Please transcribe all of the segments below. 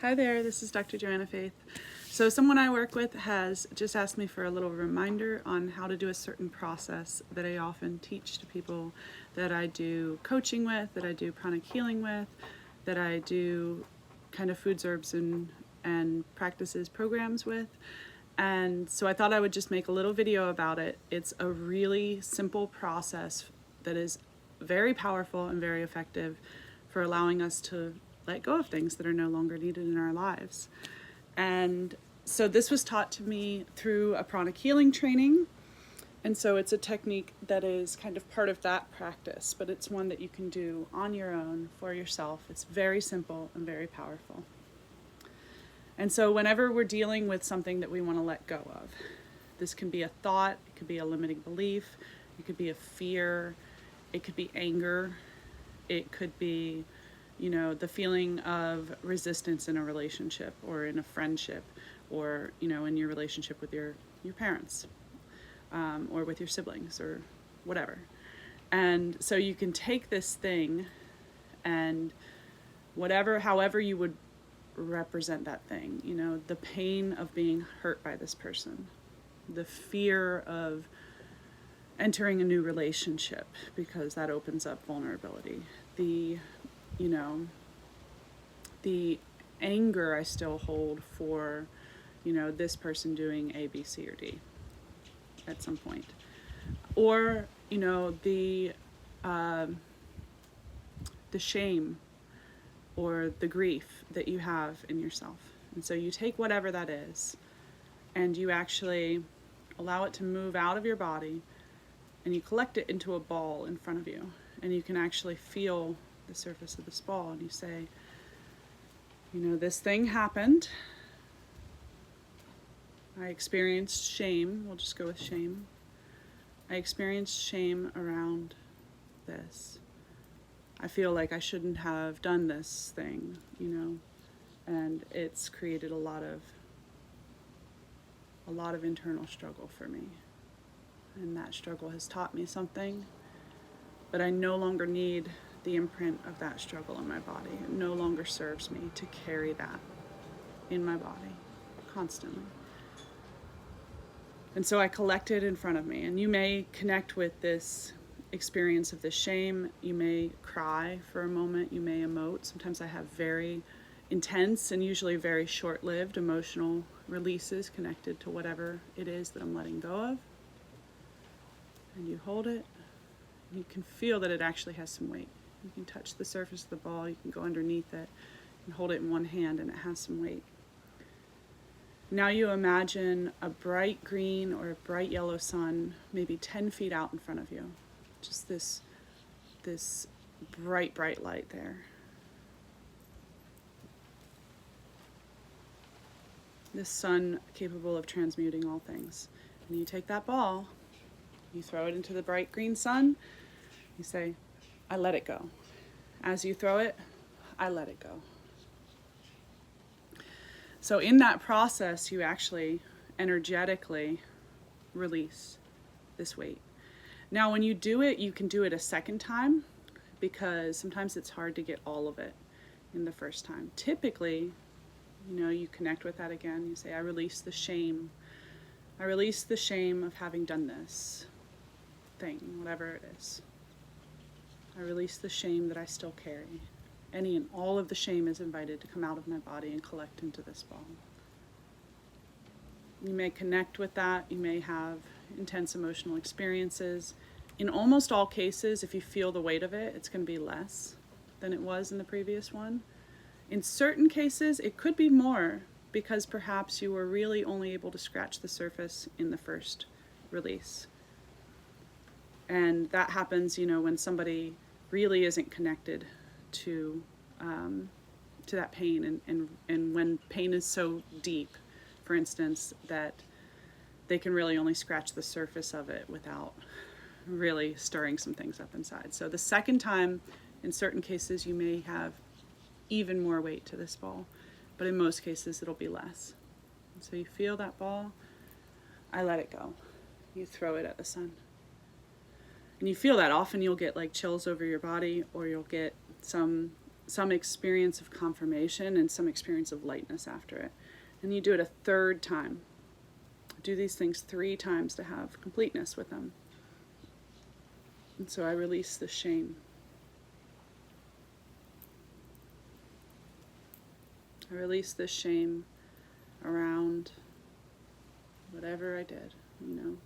Hi there, this is Dr. Joanna Faith. So someone I work with has just asked me for a little reminder on how to do a certain process that I often teach to people that I do coaching with, that I do pranic healing with, that I do kind of foods, herbs, and practices programs with. And so I thought I would just make a little video about it. It's a really simple process that is very powerful and very effective for allowing us to let go of things that are no longer needed in our lives. And so this was taught to me through a pranic healing training. And so it's a technique that is kind of part of that practice, but it's one that you can do on your own for yourself. It's very simple and very powerful. And so whenever we're dealing with something that we want to let go of, this can be a thought, it could be a limiting belief, it could be a fear, it could be anger, it could be, the feeling of resistance in a relationship or in a friendship or, in your relationship with your parents or with your siblings or whatever. And so you can take this thing and however you would represent that thing, the pain of being hurt by this person, the fear of entering a new relationship because that opens up vulnerability, the anger I still hold for, this person doing A, B, C, or D at some point. Or, the shame or the grief that you have in yourself. And so you take whatever that is and you actually allow it to move out of your body and you collect it into a ball in front of you. And you can actually feel the surface of this ball and you say, this thing happened. I experienced shame. We'll just go with shame. I experienced shame around this. I feel like I shouldn't have done this thing, and it's created a lot of internal struggle for me. And that struggle has taught me something, but I no longer need the imprint of that struggle in my body. It no longer serves me to carry that in my body constantly. And so I collect it in front of me. And you may connect with this experience of the shame. You may cry for a moment. You may emote. Sometimes I have very intense and usually very short-lived emotional releases connected to whatever it is that I'm letting go of. And you hold it. You can feel that it actually has some weight. You can touch the surface of the ball, you can go underneath it and hold it in one hand and it has some weight. Now you imagine a bright green or a bright yellow sun maybe 10 feet out in front of you. Just this bright, bright light there. This sun capable of transmuting all things. And you take that ball, you throw it into the bright green sun, you say, I let it go. As you throw it, I let it go. So in that process, you actually energetically release this weight. Now, when you do it, you can do it a second time because sometimes it's hard to get all of it in the first time. Typically, you connect with that again. You say, I release the shame. I release the shame of having done this thing, whatever it is. I release the shame that I still carry. Any and all of the shame is invited to come out of my body and collect into this ball. You may connect with that. You may have intense emotional experiences. In almost all cases, if you feel the weight of it, it's going to be less than it was in the previous one. In certain cases, it could be more because perhaps you were really only able to scratch the surface in the first release. And that happens, when somebody really isn't connected to that pain, and when pain is so deep, for instance, that they can really only scratch the surface of it without really stirring some things up inside. So the second time, in certain cases, you may have even more weight to this ball, but in most cases it'll be less. And so you feel that ball, I let it go. You throw it at the sun. And you feel that often you'll get like chills over your body, or you'll get some some experience of confirmation and some experience of lightness after it. And you do it a third time. Do these things 3 times to have completeness with them. And so I release the shame. I release the shame around whatever I did, you know.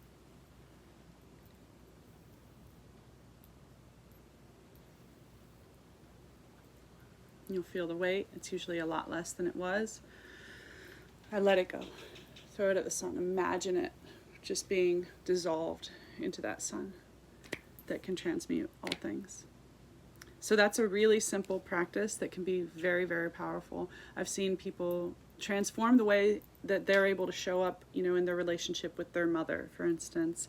You'll feel the weight. It's usually a lot less than it was. I let it go. Throw it at the sun. Imagine it just being dissolved into that sun that can transmute all things. So that's a really simple practice that can be very, very powerful. I've seen people transform the way that they're able to show up, you know, in their relationship with their mother, for instance,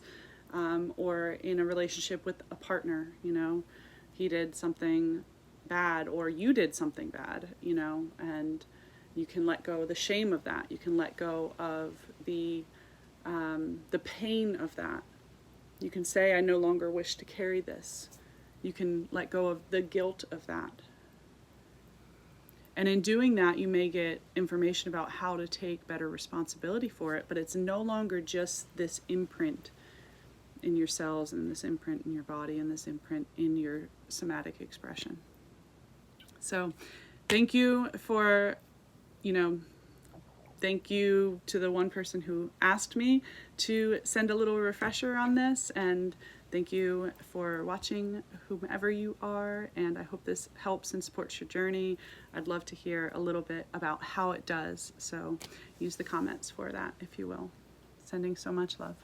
or in a relationship with a partner, you know. He did something bad or you did something bad, you know, and you can let go of the shame of that. You can let go of the pain of that. You can say, I no longer wish to carry this. You can let go of the guilt of that. And in doing that, you may get information about how to take better responsibility for it, but it's no longer just this imprint in your cells and this imprint in your body and this imprint in your somatic expression. So thank you for, thank you to the one person who asked me to send a little refresher on this, and thank you for watching, whomever you are, and I hope this helps and supports your journey. I'd love to hear a little bit about how it does, so use the comments for that, if you will. Sending so much love.